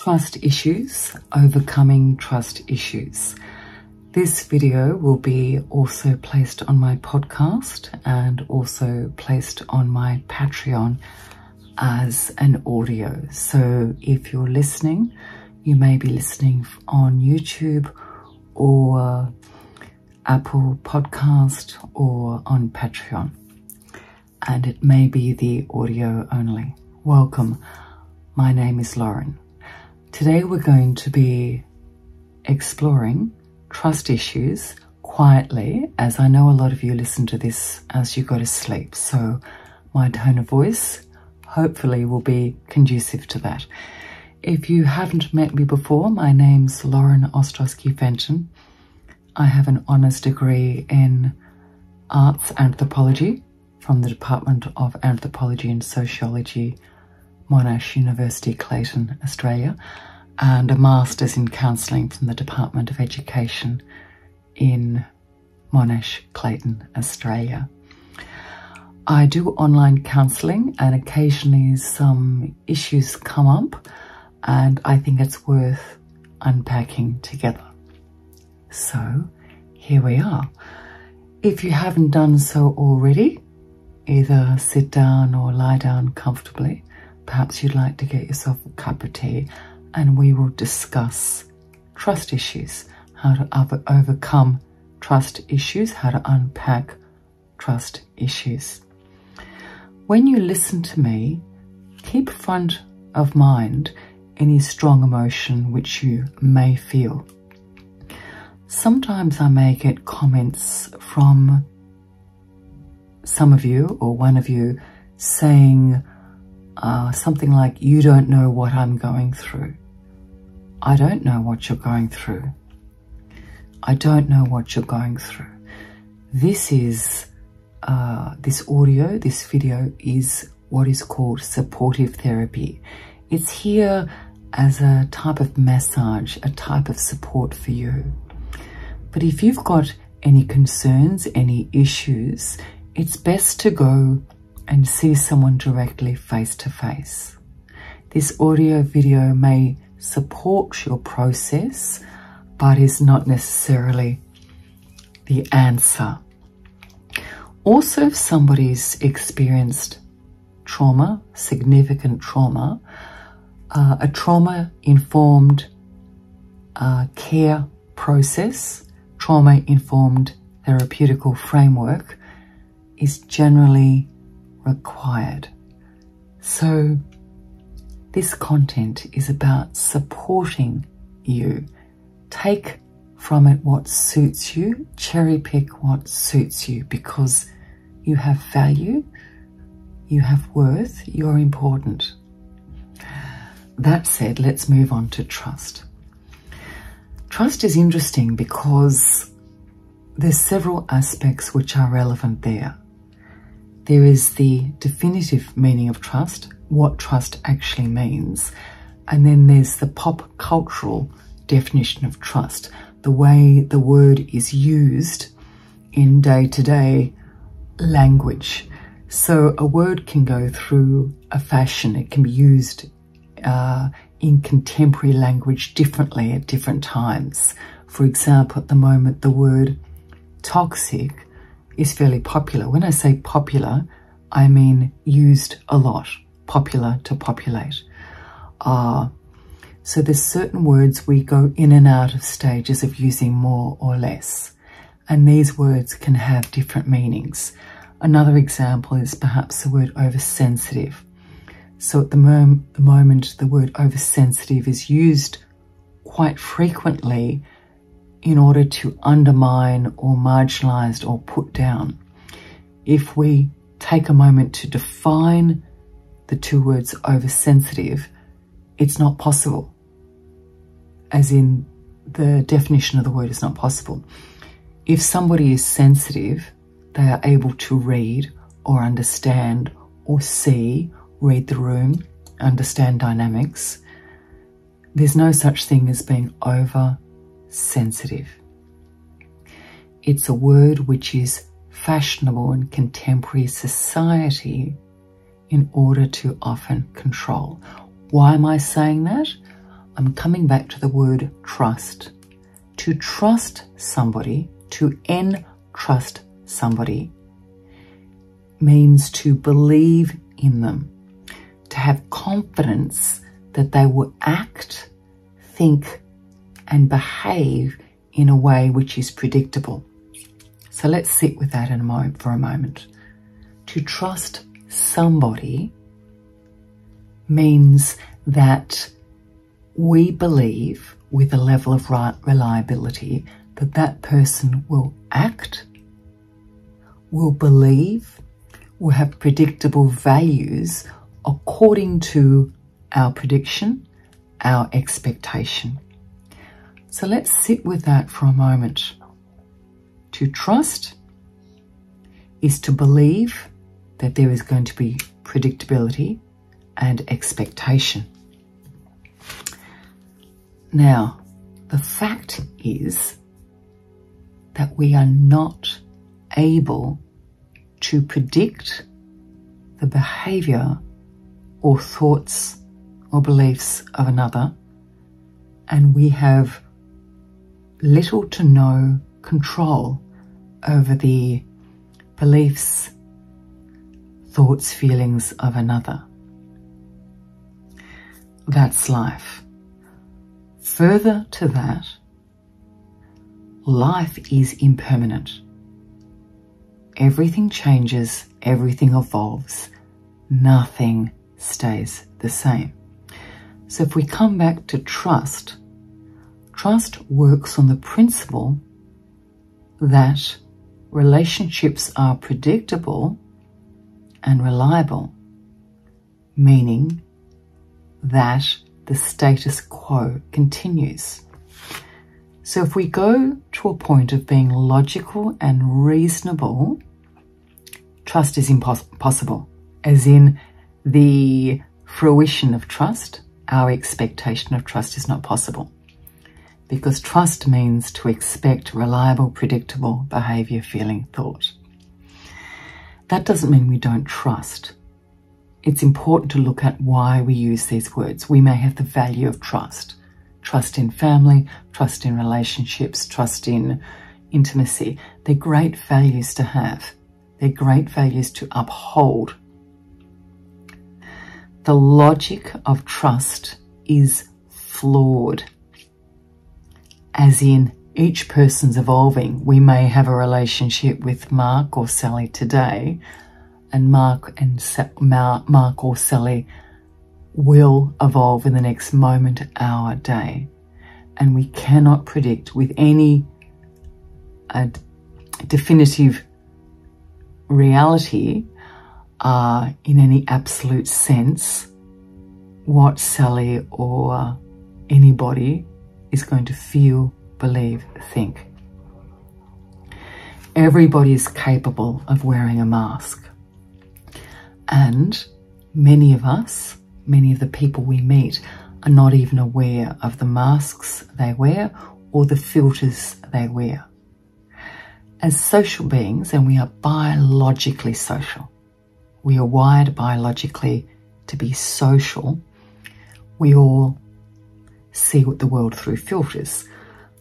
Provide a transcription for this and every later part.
Trust issues, overcoming trust issues. This video will be also placed on my podcast and also placed on my Patreon as an audio. So if you're listening, you may be listening on YouTube or Apple Podcast or on Patreon, and it may be the audio only. Welcome, my name is Lauren. Today we're going to be exploring trust issues quietly, as I know a lot of you listen to this as you go to sleep, so my tone of voice hopefully will be conducive to that. If you haven't met me before, my name's Lauren Ostrowski-Fenton. I have an honours degree in arts anthropology from the Department of Anthropology and Sociology, Monash University, Clayton, Australia, and a master's in counselling from the Department of Education in Monash, Clayton, Australia. I do online counselling, and occasionally some issues come up, and I think it's worth unpacking together. So here we are. If you haven't done so already, either sit down or lie down comfortably. Perhaps you'd like to get yourself a cup of tea, and we will discuss trust issues, how to overcome trust issues, how to unpack trust issues. When you listen to me, keep front of mind any strong emotion which you may feel. Sometimes I may get comments from some of you or one of you saying something like, "You don't know what I'm going through." I don't know what you're going through. I don't know what you're going through. This is, this audio, this video is what is called supportive therapy. It's here as a type of massage, a type of support for you. But if you've got any concerns, any issues, it's best to go and see someone directly face to face. This audio video may support your process, but is not necessarily the answer. Also, if somebody's experienced trauma, significant trauma, a trauma-informed care process, trauma-informed therapeutical framework is generally required. So this content is about supporting you. Take from it what suits you, cherry pick what suits you, because you have value, you have worth, you're important. That said, let's move on to trust. Trust is interesting because there's several aspects which are relevant there. There is the definitive meaning of trust, what trust actually means, and then there's the pop cultural definition of trust, the way the word is used in day-to-day language. So a word can go through a fashion, it can be used in contemporary language differently at different times. For example, at the moment, the word toxic is fairly popular. When I say popular, I mean used a lot, popular to populate. So there's certain words we go in and out of stages of using more or less, and these words can have different meanings. Another example is perhaps the word oversensitive. So at the moment, the word oversensitive is used quite frequently in order to undermine or marginalize or put down. If we take a moment to define the two words oversensitive, it's not possible. As in, the definition of the word is not possible. If somebody is sensitive, they are able to read or understand or see, read the room, understand dynamics. There's no such thing as being oversensitive. It's a word which is fashionable in contemporary society in order to often control. Why am I saying that? I'm coming back to the word trust. To trust somebody, to entrust somebody, means to believe in them, to have confidence that they will act, think, and behave in a way which is predictable. So let's sit with that for a moment. To trust somebody means that we believe with a level of reliability that that person will act, will believe, will have predictable values according to our prediction, our expectation. So let's sit with that for a moment. To trust is to believe that there is going to be predictability and expectation. Now, the fact is that we are not able to predict the behaviour or thoughts or beliefs of another, and we have little to no control over the beliefs, thoughts, feelings of another. That's life. Further to that, life is impermanent. Everything changes, everything evolves, nothing stays the same. So if we come back to trust, trust works on the principle that relationships are predictable and reliable, meaning that the status quo continues. So if we go to a point of being logical and reasonable, trust is impossible, as in the fruition of trust, our expectation of trust is not possible. Because trust means to expect reliable, predictable behaviour, feeling, thought. That doesn't mean we don't trust. It's important to look at why we use these words. We may have the value of trust. Trust in family, trust in relationships, trust in intimacy. They're great values to have. They're great values to uphold. The logic of trust is flawed. As in, each person's evolving. We may have a relationship with Mark or Sally today, and Mark or Sally will evolve in the next moment, hour, day. And we cannot predict with any definitive reality, in any absolute sense, what Sally or anybody is going to feel, believe, think. Everybody is capable of wearing a mask. And many of us, many of the people we meet, are not even aware of the masks they wear or the filters they wear. As social beings, and we are biologically social, we are wired biologically to be social, we all see the world through filters,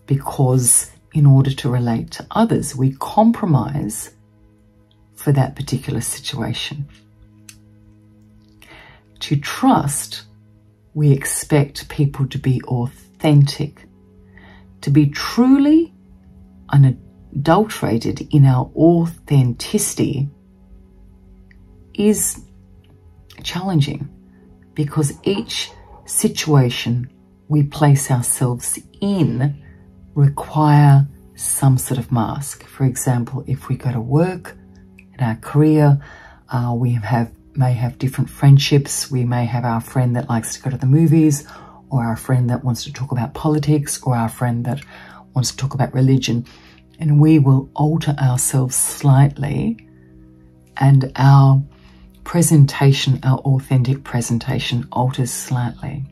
because in order to relate to others, we compromise for that particular situation. To trust, we expect people to be authentic, to be truly unadulterated in our authenticity is challenging, because each situation we place ourselves in require some sort of mask. For example, if we go to work, in our career, we may have different friendships. We may have our friend that likes to go to the movies, or our friend that wants to talk about politics, or our friend that wants to talk about religion. And we will alter ourselves slightly, and our presentation, our authentic presentation, alters slightly.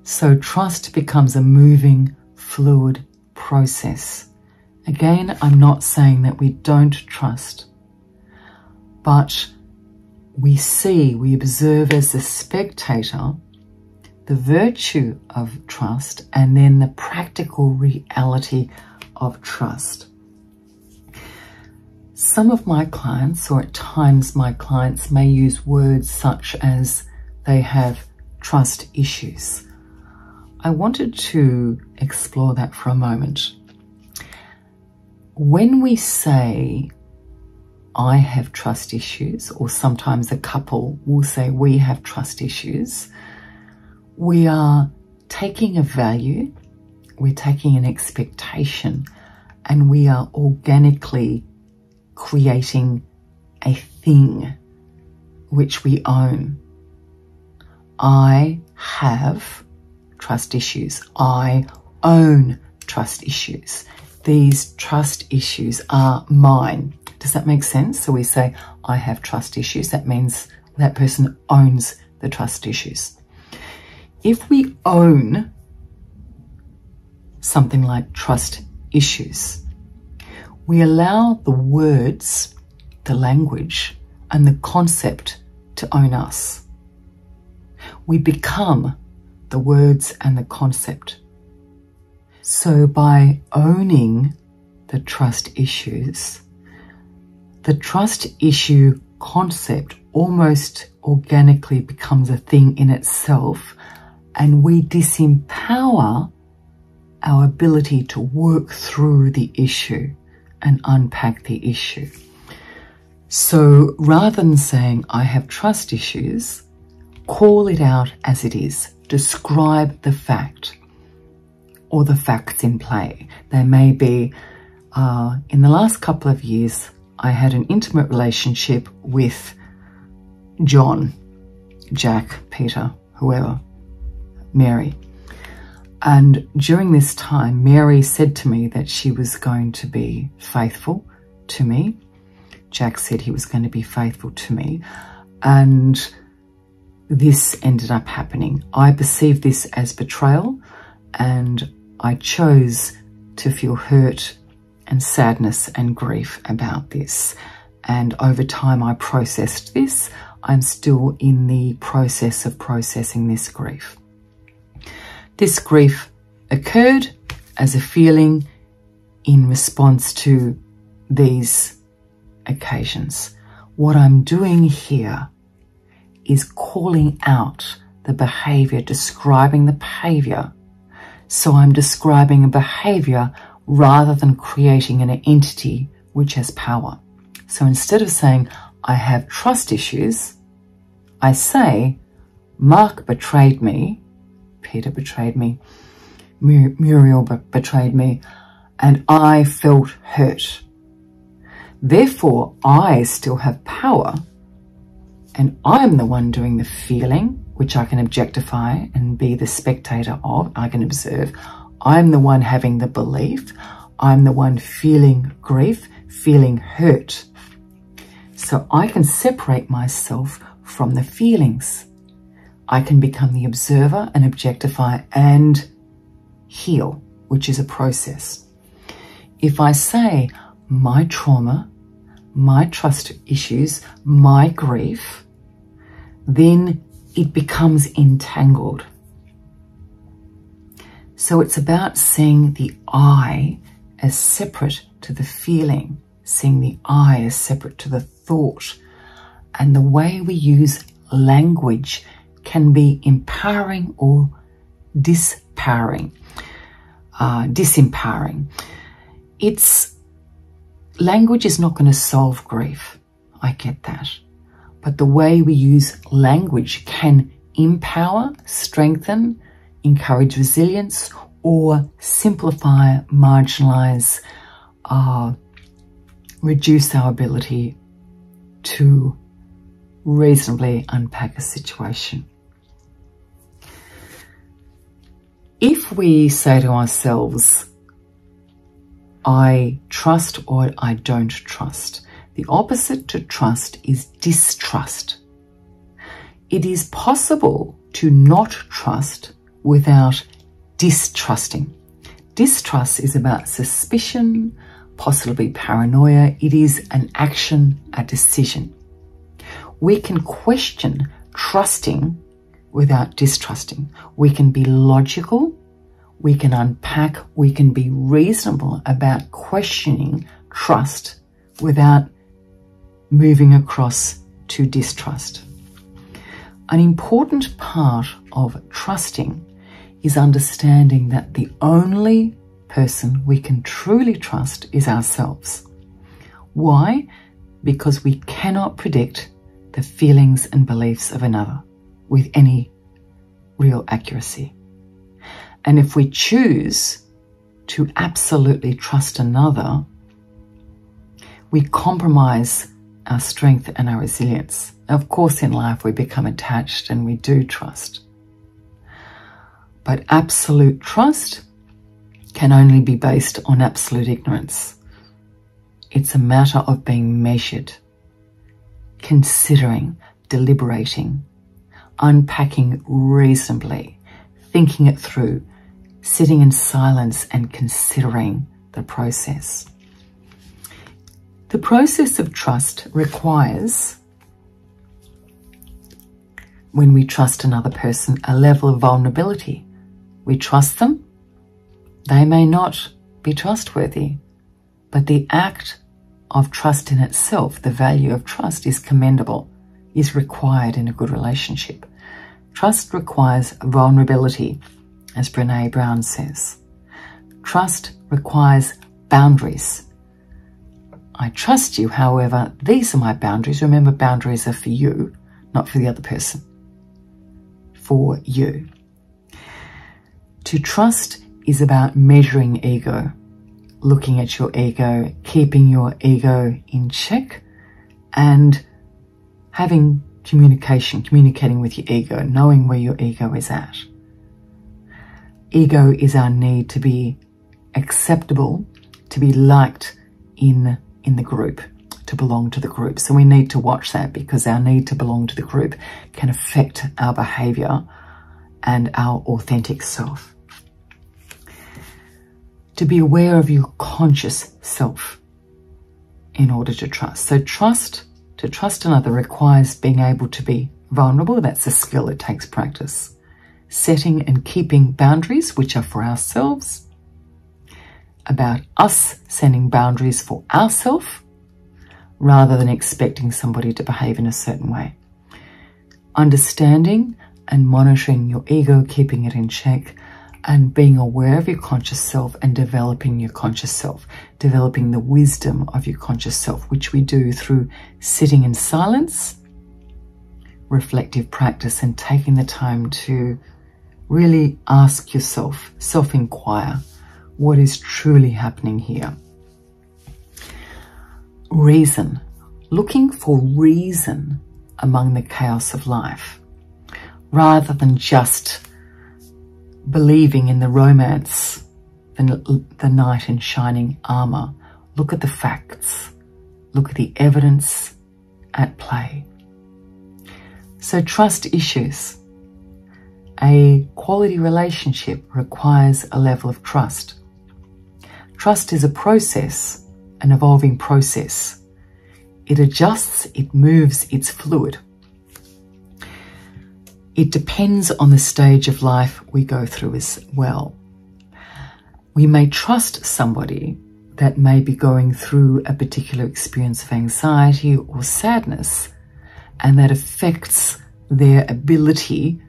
So trust becomes a moving, fluid process. Again, I'm not saying that we don't trust, but we observe as a spectator the virtue of trust, and then the practical reality of trust. Some of my clients, or at times my clients, may use words such as they have trust issues. I wanted to explore that for a moment. When we say, I have trust issues, or sometimes a couple will say we have trust issues, we are taking a value, we're taking an expectation, and we are organically creating a thing which we own. I have trust issues. I own trust issues. These trust issues are mine. Does that make sense? So we say, I have trust issues. That means that person owns the trust issues. If we own something like trust issues, we allow the words, the language, and the concept to own us. We become the words and the concept. So by owning the trust issues, the trust issue concept almost organically becomes a thing in itself, and we disempower our ability to work through the issue and unpack the issue. So rather than saying, I have trust issues, call it out as it is. Describe the fact or the facts in play. They may be, in the last couple of years, I had an intimate relationship with John, Jack, Peter, whoever, Mary. And during this time, Mary said to me that she was going to be faithful to me. Jack said he was going to be faithful to me. And this ended up happening. I perceived this as betrayal, and I chose to feel hurt and sadness and grief about this. And over time, I processed this. I'm still in the process of processing this grief. This grief occurred as a feeling in response to these occasions. What I'm doing here is calling out the behavior, describing the behavior. So I'm describing a behavior rather than creating an entity which has power. So instead of saying, I have trust issues, I say, Mark betrayed me, Peter betrayed me, Muriel betrayed me, and I felt hurt. Therefore, I still have power, and I'm the one doing the feeling, which I can objectify and be the spectator of. I can observe. I'm the one having the belief. I'm the one feeling grief, feeling hurt. So I can separate myself from the feelings. I can become the observer and objectify and heal, which is a process. If I say my trauma, my trust issues, my grief, then it becomes entangled. So it's about seeing the I as separate to the feeling, seeing the I as separate to the thought. And the way we use language can be empowering or disempowering. Language is not going to solve grief. I get that. But the way we use language can empower, strengthen, encourage resilience, or simplify, marginalize, reduce our ability to reasonably unpack a situation. If we say to ourselves, I trust or I don't trust, the opposite to trust is distrust. It is possible to not trust without distrusting. Distrust is about suspicion, possibly paranoia. It is an action, a decision. We can question trusting without distrusting. We can be logical, we can unpack, we can be reasonable about questioning trust without moving across to distrust. An important part of trusting is understanding that the only person we can truly trust is ourselves. Why? Because we cannot predict the feelings and beliefs of another with any real accuracy. And if we choose to absolutely trust another, we compromise our strength and our resilience. Of course, in life we become attached and we do trust. But absolute trust can only be based on absolute ignorance. It's a matter of being measured, considering, deliberating, unpacking reasonably, thinking it through, sitting in silence and considering the process. The process of trust requires, when we trust another person, a level of vulnerability. We trust them. They may not be trustworthy, but the act of trust in itself, the value of trust, is commendable, is required in a good relationship. Trust requires vulnerability, as Brené Brown says. Trust requires boundaries. I trust you, however, these are my boundaries. Remember, boundaries are for you, not for the other person. For you. To trust is about measuring ego, looking at your ego, keeping your ego in check, and having communicating with your ego, knowing where your ego is at. Ego is our need to be acceptable, to be liked in the group, to belong to the group. So we need to watch that, because our need to belong to the group can affect our behaviour and our authentic self. To be aware of your conscious self in order to trust. So to trust another requires being able to be vulnerable. That's a skill, it takes practice. Setting and keeping boundaries, which are for ourselves, about us setting boundaries for ourselves, rather than expecting somebody to behave in a certain way. Understanding and monitoring your ego, keeping it in check, and being aware of your conscious self and developing your conscious self, developing the wisdom of your conscious self, which we do through sitting in silence, reflective practice, and taking the time to really ask yourself, self-inquire, what is truly happening here. Reason. Looking for reason among the chaos of life, rather than just believing in the romance, the knight in shining armour. Look at the facts. Look at the evidence at play. So trust issues. A quality relationship requires a level of trust. Trust is a process, an evolving process. It adjusts, it moves, it's fluid. It depends on the stage of life we go through as well. We may trust somebody that may be going through a particular experience of anxiety or sadness, and that affects their ability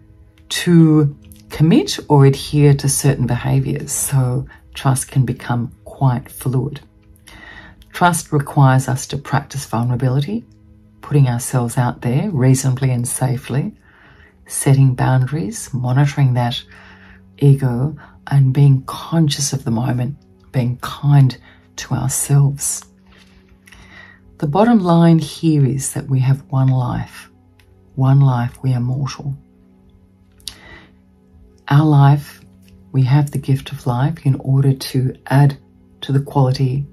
to commit or adhere to certain behaviours. So trust can become quite fluid. Trust requires us to practice vulnerability, putting ourselves out there reasonably and safely, setting boundaries, monitoring that ego, and being conscious of the moment, being kind to ourselves. The bottom line here is that we have one life. One life, we are mortal. Our life, we have the gift of life in order to add to the quality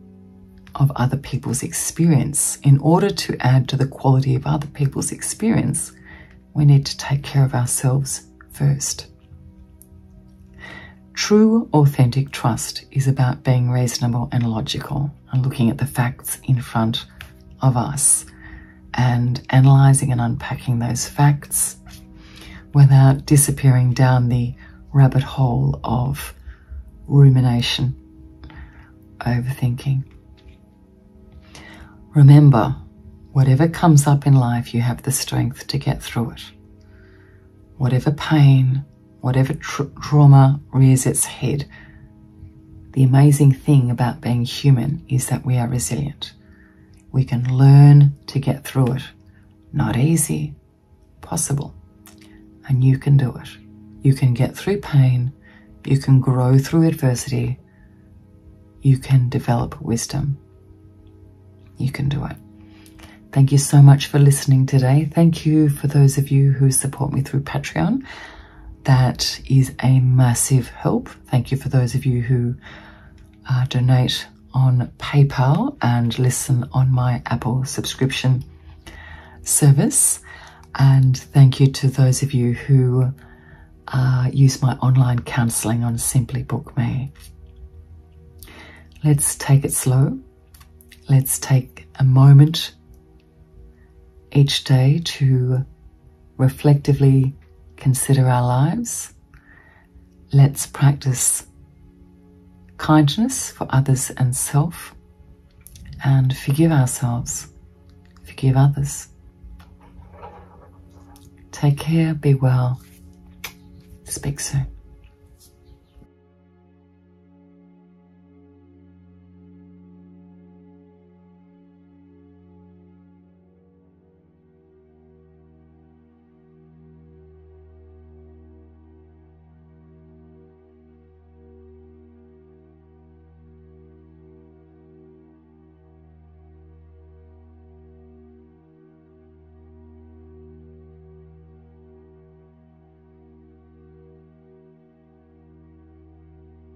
of other people's experience. In order to add to the quality of other people's experience, we need to take care of ourselves first. True, authentic trust is about being reasonable and logical and looking at the facts in front of us and analysing and unpacking those facts without disappearing down the rabbit hole of rumination, overthinking. Remember, whatever comes up in life, you have the strength to get through it. Whatever pain, whatever trauma rears its head, the amazing thing about being human is that we are resilient. We can learn to get through it. Not easy, possible. And you can do it. You can get through pain. You can grow through adversity. You can develop wisdom. You can do it. Thank you so much for listening today. Thank you for those of you who support me through Patreon. That is a massive help. Thank you for those of you who donate on PayPal and listen on my Apple subscription service. And thank you to those of you who use my online counselling on Simply Book Me. Let's take it slow. Let's take a moment each day to reflectively consider our lives. Let's practice kindness for others and self, and forgive ourselves, forgive others. Take care, be well, speak soon.